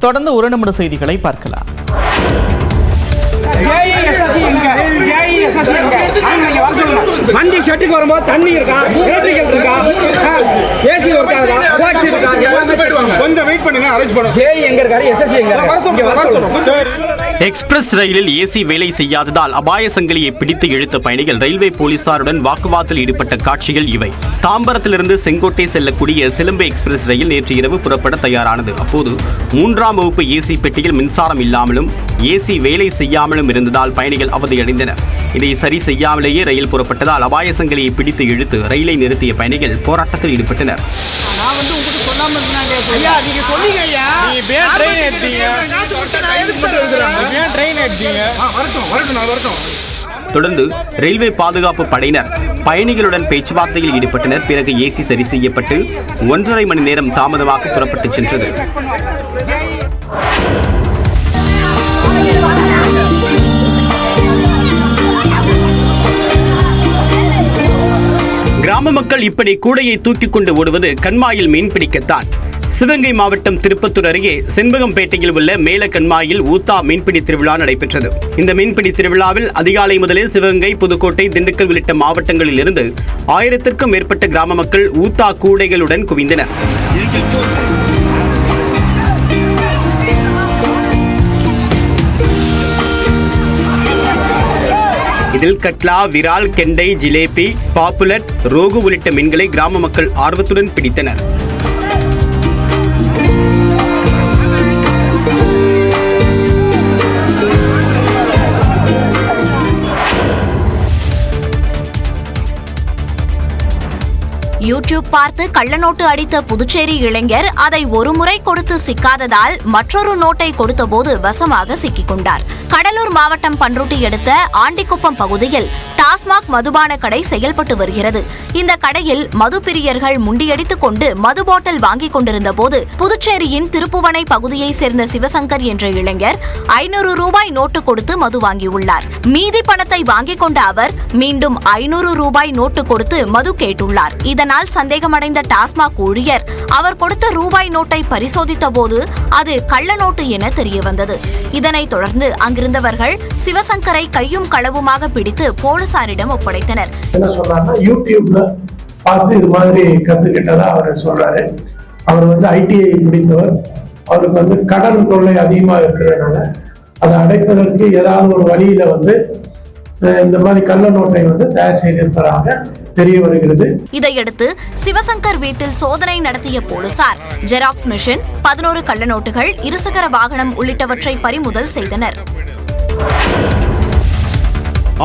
தொடர்ந்து ஒரு நிமிட செய்திகளை பார்க்கலாம். வண்டி ஷெட்டுக்கு வரும்போது தண்ணி இருக்கா, எலக்ட்ரிக்கல் இருக்கா, ஏசி ஒர்க் ஆகுதா, வாட்ச் இருக்கா, கொஞ்சம் வெயிட் பண்ணுங்க, அரேஞ்ச் பண்ணுங்க. ஜேஇ எங்க இருக்காரு, எஸ்எஸ்சி எங்க இருக்காரு? எக்ஸ்பிரஸ் ரயிலில் ஏசி வேலை செய்யாததால் அபாய சங்கிலியை பிடித்து இழுத்த பயணிகள் ரயில்வே போலீசாருடன் வாக்குவாதத்தில் ஈடுபட்ட காட்சிகள் இவை. தாம்பரத்திலிருந்து செங்கோட்டை செல்லக்கூடிய சிலம்பு எக்ஸ்பிரஸ் ரயில் நேற்று இரவு புறப்பட தயாரானது. அப்போது 3ஆம் வகுப்பு ஏசி பெட்டியில் மின்சாரம் இல்லாமலும் ஏசி வேலை செய்யாமலும் இருந்ததால் பயணிகள் அவதியடைந்தனர். இதை சரி செய்யாமலேயே ரயில் புறப்பட்டதால் அபாய சங்கிலியை பிடித்து இழுத்து ரயிலை நிறுத்திய பயணிகள் போராட்டத்தில் ஈடுபட்டனர். தொடர்ந்து ரயில்வே பாதுகாப்பு படையினர் பயணிகளுடன் பேச்சுவார்த்தையில் ஈடுபட்டனர். பிறகு ஏசி சரி செய்யப்பட்டு 1.5 மணி நேரம் தாமதமாக புறப்பட்டு சென்றது. கிராம மக்கள் இப்படி கூடையை தூக்கிக் கொண்டு ஓடுவது கண்மாயில் மீன்பிடிக்கத்தான். சிவகங்கை மாவட்டம் திருப்பத்தூர் அருகே செண்பகம்பேட்டையில் உள்ள மேல கண்மாயில் ஊத்தா மீன்பிடி திருவிழா நடைபெற்றது. இந்த மீன்பிடி திருவிழாவில் அதிகாலை முதலே சிவகங்கை, புதுக்கோட்டை, திண்டுக்கல் உள்ளிட்ட மாவட்டங்களில் இருந்து 1000த்திற்கும் மேற்பட்ட கிராம மக்கள் ஊத்தா கூடைகளுடன் குவிந்தனர். இதில் கட்லா, விரால், கெண்டை, ஜிலேபி, பாப்புலட், ரோகு உள்ளிட்ட மீன்களை கிராம மக்கள் ஆர்வத்துடன் பிடித்தனர். யூடியூப் பார்த்து கள்ளநோட்டு அடித்த புதுச்சேரி இளைஞர் அதை ஒரு முறை கொடுத்து சிக்காததால் மற்றொரு நோட்டை கொடுத்தபோது வசமாக சிக்கிக் கொண்டார். கடலூர் மாவட்டம் பன்ருட்டி அடுத்த ஆண்டிக்குப்பம் பகுதியில் டாஸ்மாக் மதுபான கடை செயல்பட்டு வருகிறது. இந்த கடையில் மது பிரியர்கள் முண்டியடித்துக் கொண்டு மது பாட்டில் வாங்கிக் கொண்டிருந்த போது புதுச்சேரியின் திருப்புவனை பகுதியைச் சேர்ந்த சிவசங்கர் என்ற இளைஞர் 500 ரூபாய் நோட்டு கொடுத்து மது வாங்கியுள்ளார். மீதி பணத்தை வாங்கிக் கொண்ட அவர் மீண்டும் 500 ரூபாய் நோட்டு கொடுத்து மது கேட்டுள்ளார். இதனால் சந்தேகமடைந்த டாஸ்மாக் ஊழியர் அவர் கொடுத்த ரூபாய் நோட்டை பரிசோதித்த போது அது கள்ள நோட்டு என தெரியவந்தது. இதனைத் தொடர்ந்து அங்கிருந்தவர்கள் சிவசங்கரை கையும் களவுமாக பிடித்து போலீசாரிடம் ஒப்படைத்தனர். என்ன சொன்னார்னா, யூடியூப்ல பார்த்து இது மாதிரி கத்துக்கிட்டதா அவர் சொல்றாரு. அவர் ஐடிஐ முடித்தவர். அவருக்கு கடன் தொல்லை அதிகமா இருக்கிறதுனால அதை அடைப்பதற்கு ஏதாவது ஒரு வழியில இந்த மாதிரி கள்ள நோட்டை தயார் செய்திருப்பதாக தெரிய வருகிறது. இதையடுத்து சிவசங்கர் வீட்டில் சோதனை நடத்திய போலீசார் ஜெராக்ஸ் மிஷின், 11 கள்ள நோட்டுகள், இருசக்கர வாகனம் உள்ளிட்டவற்றை பறிமுதல் செய்தனர்.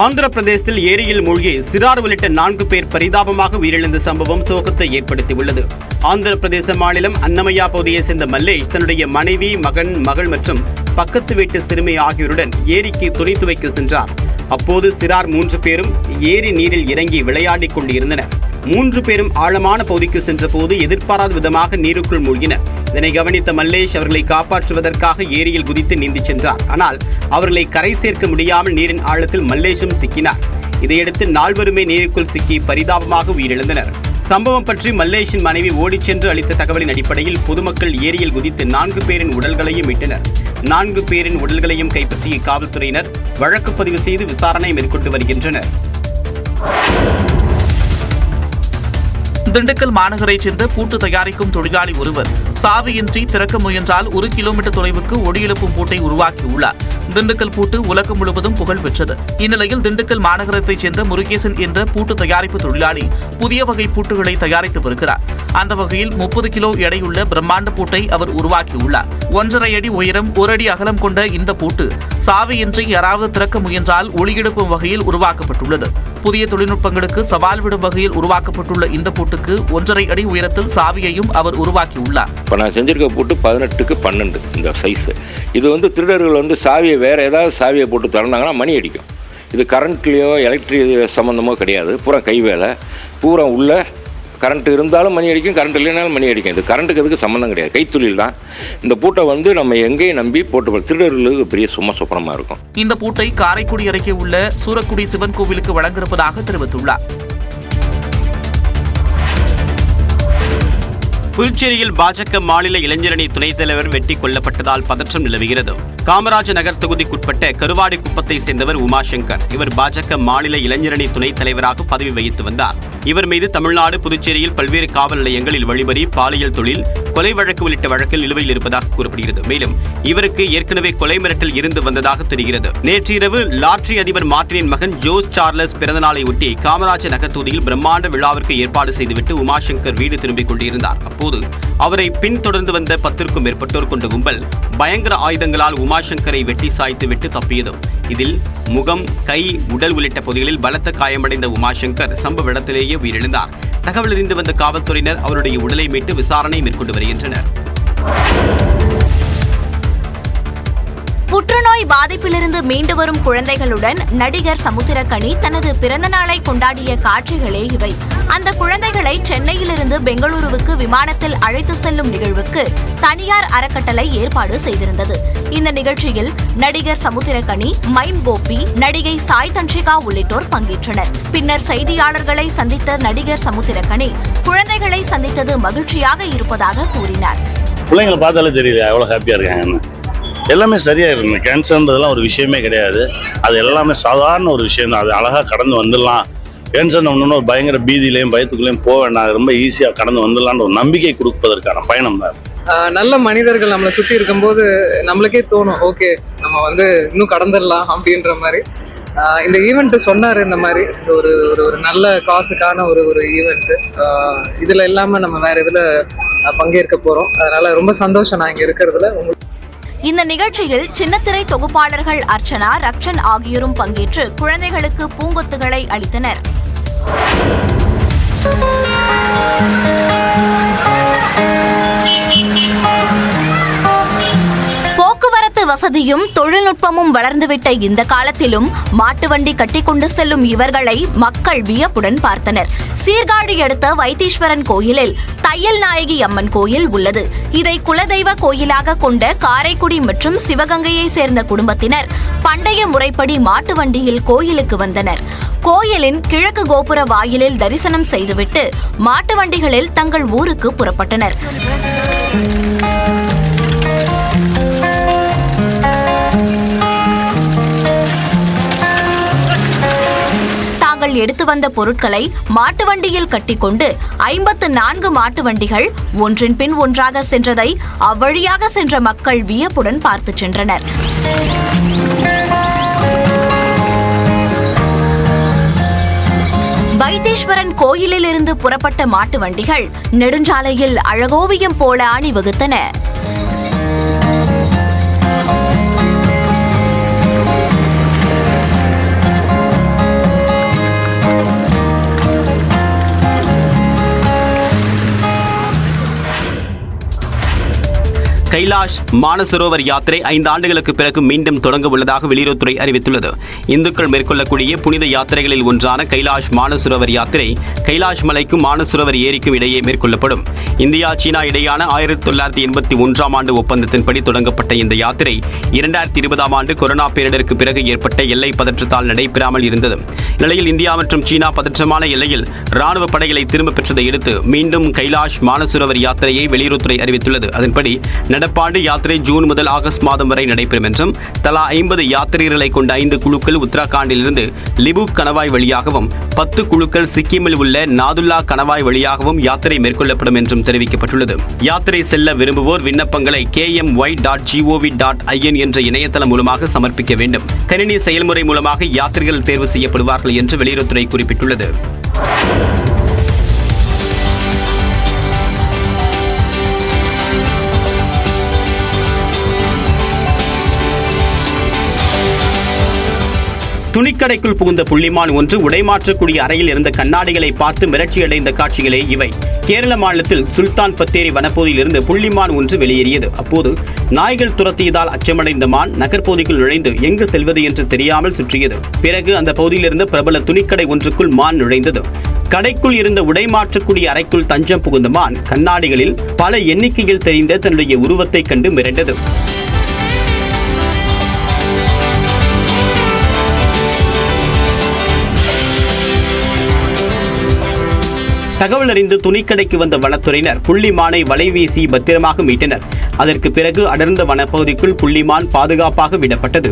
ஆந்திர பிரதேசத்தில் ஏரியில் மூழ்கி சிறார் உள்ளிட்ட 4 பேர் பரிதாபமாக உயிரிழந்த சம்பவம் சோகத்தை ஏற்படுத்தியுள்ளது. ஆந்திர பிரதேச மாநிலம் அன்னமையா பகுதியைச் சேர்ந்த மல்லேஷ் தன்னுடைய மனைவி, மகன், மகள் மற்றும் பக்கத்து வீட்டு சிறுமி ஆகியோருடன் ஏரிக்கு துணி துவைக்க சென்றார். அப்போது சிறார் 3 பேரும் ஏரி நீரில் இறங்கி விளையாடிக் கொண்டிருந்தனர். 3 பேரும் ஆழமான பகுதிக்கு சென்ற போது எதிர்பாராத விதமாக நீருக்குள் மூழ்கினர். இதனை கவனித்த மல்லேஷ் அவர்களை காப்பாற்றுவதற்காக ஏரியில் குதித்து நீந்தி சென்றார். ஆனால் அவர்களை கரை சேர்க்க முடியாமல் நீரின் ஆழத்தில் மல்லேஷும் சிக்கினார். இதையடுத்து 4 நீருக்குள் சிக்கி பரிதாபமாக உயிரிழந்தனர். சம்பவம் பற்றி மல்லேஷின் மனைவி ஓடிச் சென்று அளித்த தகவலின் அடிப்படையில் பொதுமக்கள் ஏரியில் குதித்து 4 பேரின் உடல்களையும் மீட்டனர். 4 பேரின் உடல்களையும் கைப்பற்றிய காவல்துறையினர் வழக்கு பதிவு செய்து விசாரணை மேற்கொண்டு வருகின்றனர். திண்டுக்கல் மாநகரைச் சேர்ந்த பூட்டு தயாரிக்கும் தொழிலாளி ஒருவர் சாவியின்றி திறக்க முயன்றால் 1 கிலோமீட்டர் தொலைவுக்கு ஒடி எழுப்பும் பூட்டை உருவாக்கியுள்ளார். திண்டுக்கல் பூட்டு உலகம் முழுவதும் புகழ் பெற்றது. இந்நிலையில் திண்டுக்கல் மாநகரத்தைச் சேர்ந்த முருகேசன் என்ற பூட்டு தயாரிப்பு தொழிலாளி புதிய வகை பூட்டுகளை தயாரித்து வருகிறார். அந்த வகையில் 30 கிலோ எடையுள்ள பிரம்மாண்ட பூட்டை அவர் உருவாக்கியுள்ளார். 1.5 அடி உயரம், 1 அடி அகலம் கொண்ட இந்த பூட்டு சாவியின்றி யாராவது திறக்க முயன்றால் ஒளி எழுப்பும் வகையில் உருவாக்கப்பட்டுள்ளது. புதிய தொழில்நுட்பங்களுக்கு சவால் விடும் வகையில் உருவாக்கப்பட்டுள்ள இந்த பூட்டுக்கு 1.5 அடி உயரத்தில் சாவியையும் அவர் உருவாக்கியுள்ளார். இப்போ நான் செஞ்சிருக்க பூட்டு 18க்கு 12 இந்த சைஸ். இது திருடர்கள் சாவியை வேற ஏதாவது சாவியை போட்டு திறந்தாங்கன்னா மணி அடிக்கும். இது கரண்ட்லேயோ எலக்ட்ரிக் சம்மந்தமோ கிடையாது. பூரா கை வேலை. பூரா உள்ள கரண்ட் இருந்தாலும் மணி அடிக்கும், கரண்ட் இல்லைனாலும் மணி அடிக்கும். இது கரண்ட்டுக்கு எதுக்கு சம்மந்தம் கிடையாது, கைத்தொழில் தான். இந்த பூட்டை நம்ம எங்கேயும் நம்பி போட்டு திருடர்களுக்கு பெரிய சும்மா சுப்பரமாக இருக்கும். இந்த பூட்டை காரைக்குடி அருகே உள்ள சூரக்குடி சிவன் கோவிலுக்கு வழங்கியிருப்பதாக தெரிவித்துள்ளார். புதுச்சேரியில் பாஜக மாநில இளைஞரணி துணைத் தலைவர் வெட்டி கொல்லப்பட்டதால் பதற்றம் நிலவுகிறது. காமராஜ் நகர் தொகுதிக்குட்பட்ட கருவாடி குப்பத்தை சேர்ந்தவர் உமாசங்கர். இவர் பாஜக மாநில இளைஞரணி துணைத் தலைவராக பதவி வகித்து வந்தார். இவர் மீது தமிழ்நாடு, புதுச்சேரியில் பல்வேறு காவல் நிலையங்களில் வழிபறி, பாலியல் தொழில், கொலை வழக்கு உள்ளிட்ட வழக்கில் நிலுவையில் இருப்பதாக கூறப்படுகிறது. மேலும் இவருக்கு ஏற்கனவே கொலை மிரட்டல் இருந்து வந்ததாக தெரிகிறது. நேற்று இரவு லாட்டரி அதிபர் மார்டினின் மகன் ஜோஸ் சார்லஸ் பிறந்தநாளை ஒட்டி காமராஜ் நகர் தொகுதியில் பிரம்மாண்ட விழாவிற்கு ஏற்பாடு செய்துவிட்டு உமாசங்கர் வீடு திரும்பிக் கொண்டிருந்தார். அப்போது அவரை பின்தொடர்ந்து வந்த 10க்கும் மேற்பட்டோர் கொண்ட கும்பல் பயங்கர ஆயுதங்களால் உமாசங்கரை வெட்டி சாய்த்து விட்டு தப்பியது. இதில் முகம், கை, உடல் உள்ளிட்ட பகுதிகளில் பலத்த காயமடைந்த உமாசங்கர் சம்பவ இடத்திலேயே உயிரிழந்தார். தகவல் அறிந்து வந்த காவல்துறையினர் அவருடைய உடலை மீட்டு விசாரணை மேற்கொண்டு வருகின்றனர். புற்றுநோய் பாதிப்பிலிருந்து மீண்டு வரும் குழந்தைகளுடன் நடிகர் சமுத்திரக்கனி தனது பிறந்த நாளை கொண்டாடிய காட்சிகளே இவை. அந்த குழந்தைகளை சென்னையிலிருந்து பெங்களூருவுக்கு விமானத்தில் அழைத்து செல்லும் நிகழ்வுக்கு தனியார் அறக்கட்டளை ஏற்பாடு செய்திருந்தது. இந்த நிகழ்ச்சியில் நடிகர் சமுத்திரக்கனி, மைம் கோபி, நடிகை சாய் தன்ஷிகா உள்ளிட்டோர் பங்கேற்றனர். பின்னர் செய்தியாளர்களை சந்தித்த நடிகர் சமுத்திரக்கனி குழந்தைகளை சந்தித்தது மகிழ்ச்சியாக இருப்பதாக கூறினார். பிள்ளைங்களை பார்த்தாலே தெரியல எவ்வளவு ஹாப்பியா இருக்காங்கன்னு. எல்லாமே சரியா இருக்கு. கேன்சர்ன்றதுலாம் ஒரு விஷயமே கிடையாது. அது எல்லாமே சாதாரண ஒரு விஷயம் தான். அது அழகா கடந்து வந்துடலாம். கேன்சர் ஒன்று ஒரு பயங்கர பீதியிலையும் பயத்துக்குள்ளேயும் போக வேண்டாம். ரொம்ப ஈஸியா கடந்து வந்துடலான்ற ஒரு நம்பிக்கை கொடுப்பதற்கான பயணம் தான். நல்ல மனிதர்கள் நம்மளை சுத்தி இருக்கும்போது நம்மளுக்கே தோணும், ஓகே நம்ம இன்னும் கடந்துடலாம் அப்படின்ற மாதிரி. இந்த ஈவெண்ட் சொன்னாரு, இந்த மாதிரி ஒரு ஒரு நல்ல காசுக்கான ஒரு ஈவெண்ட். இதுல இல்லாம நம்ம வேற இதுல பங்கேற்க போறோம். அதனால ரொம்ப சந்தோஷம் நான் இங்க இருக்கிறதுல. இந்த நிகழ்ச்சியில் சின்னத்திரை தொகுப்பாளர்கள் அர்ச்சனா, ரக்ஷன் ஆகியோரும் பங்கேற்று குழந்தைகளுக்கு பூங்கொத்துகளை அளித்தனர். போக்குவரத்து வசதியும் தொழில்நுட்பமும் வளர்ந்துவிட்ட இந்த காலத்திலும் மாட்டு வண்டி கட்டிக்கொண்டு செல்லும் இவர்களை மக்கள் வியப்புடன் பார்த்தனர். சீர்காழி அடுத்த வைத்தீஸ்வரன் கோயிலில் தையல் நாயகி அம்மன் கோயில் உள்ளது. இதை குலதெய்வ கோயிலாக கொண்ட காரைக்குடி மற்றும் சிவகங்கையை சேர்ந்த குடும்பத்தினர் பண்டைய முறைப்படி மாட்டு வண்டியில் கோயிலுக்கு வந்தனர். கோயிலின் கிழக்கு கோபுர வாயிலில் தரிசனம் செய்துவிட்டு மாட்டு வண்டிகளில் தங்கள் ஊருக்கு புறப்பட்டனர். எடுத்து வந்த பொருட்களை மாட்டு வண்டியில் கட்டிக்கொண்டு 54 மாட்டு வண்டிகள் ஒன்றின் பின் ஒன்றாக சென்றதை அவ்வழியாக சென்ற மக்கள் வியப்புடன் பார்த்து சென்றனர். வைத்தீஸ்வரன் கோயிலிலிருந்து புறப்பட்ட மாட்டு வண்டிகள் நெடுஞ்சாலையில் அழகோவியம் போல அணிவகுத்தன. கைலாஷ் மானசரோவர் யாத்திரை 5 ஆண்டுகளுக்கு பிறகு மீண்டும் தொடங்க உள்ளதாக வெளியுறவுத்துறை அறிவித்துள்ளது. இந்துக்கள் மேற்கொள்ளக்கூடிய புனித யாத்திரைகளில் ஒன்றான கைலாஷ் மானசரோவர் யாத்திரை கைலாஷ் மலைக்கும் மானசரோவர் ஏரிக்கும் இடையே மேற்கொள்ளப்படும். இந்தியா, சீனா இடையான 1981ஆம் ஆண்டு ஒப்பந்தத்தின்படி தொடங்கப்பட்ட இந்த யாத்திரை 2020ஆம் ஆண்டு கொரோனா பேரிடருக்கு பிறகு ஏற்பட்ட எல்லை பதற்றத்தால் நடைபெறாமல் இருந்தது. நிலையில் இந்தியா மற்றும் சீனா பதற்றமான எல்லையில் ராணுவ படைகளை திரும்பப் பெற்றதை அடுத்து மீண்டும் கைலாஷ் மானசரோவர் யாத்திரையை வெளியுறவுத்துறை அறிவித்துள்ளது. அதன்படி நடப்பாண்டு யாத்திரை ஜூன் முதல் ஆகஸ்ட் மாதம் வரை நடைபெறும் என்றும் தலா 50 யாத்திரைகளை கொண்ட 5 குழுக்கள் உத்தராகண்டிலிருந்து லிபுக் கணவாய் வழியாகவும் 10 குழுக்கள் சிக்கிமில் உள்ள நாதுல்லா கணவாய் வழியாகவும் யாத்திரை மேற்கொள்ளப்படும் என்றும் தெரிவிக்கப்பட்டுள்ளது. யாத்திரை செல்ல விரும்புவோர் விண்ணப்பங்களை kmy.gov.in என்ற இணையதளம் மூலமாக சமர்ப்பிக்க வேண்டும். கணினி செயல்முறை மூலமாக யாத்திரைகள் தேர்வு செய்யப்படுவார்கள் என்று வெளியுறவுத்துறை குறிப்பிட்டுள்ளது. துணிக்கடைக்குள் புகுந்த புள்ளிமான் ஒன்று உடைமாற்றக்கூடிய அறையில் இருந்த கண்ணாடிகளை பார்த்து மிரட்சியடைந்த காட்சிகளே இவை. கேரள மாநிலத்தில் சுல்தான் பத்தேரி வனப்பகுதியில் இருந்து புள்ளிமான் ஒன்று வெளியேறியது. அப்போது நாய்கள் துரத்தியதால் அச்சமடைந்த மான் நகர்பகுதிக்குள் நுழைந்து எங்கு செல்வது என்று தெரியாமல் சுற்றியது. பிறகு அந்த பகுதியில் இருந்த பிரபல துணிக்கடை ஒன்றுக்குள் மான் நுழைந்தது. கடைக்குள் இருந்த உடைமாற்றக்கூடிய அறைக்குள் தஞ்சம் புகுந்த மான் கண்ணாடிகளில் பல எண்ணிக்கையில் தெரிந்த தன்னுடைய உருவத்தை கண்டு மிரண்டது. தகவல் அறிந்து துணிக்கடைக்கு வந்த வனத்துறையினர் புள்ளிமானை வலைவீசி பத்திரமாக மீட்டனர். அதற்கு பிறகு அடர்ந்த வனப்பகுதிக்குள் புள்ளிமான் பாதுகாப்பாக விடப்பட்டது.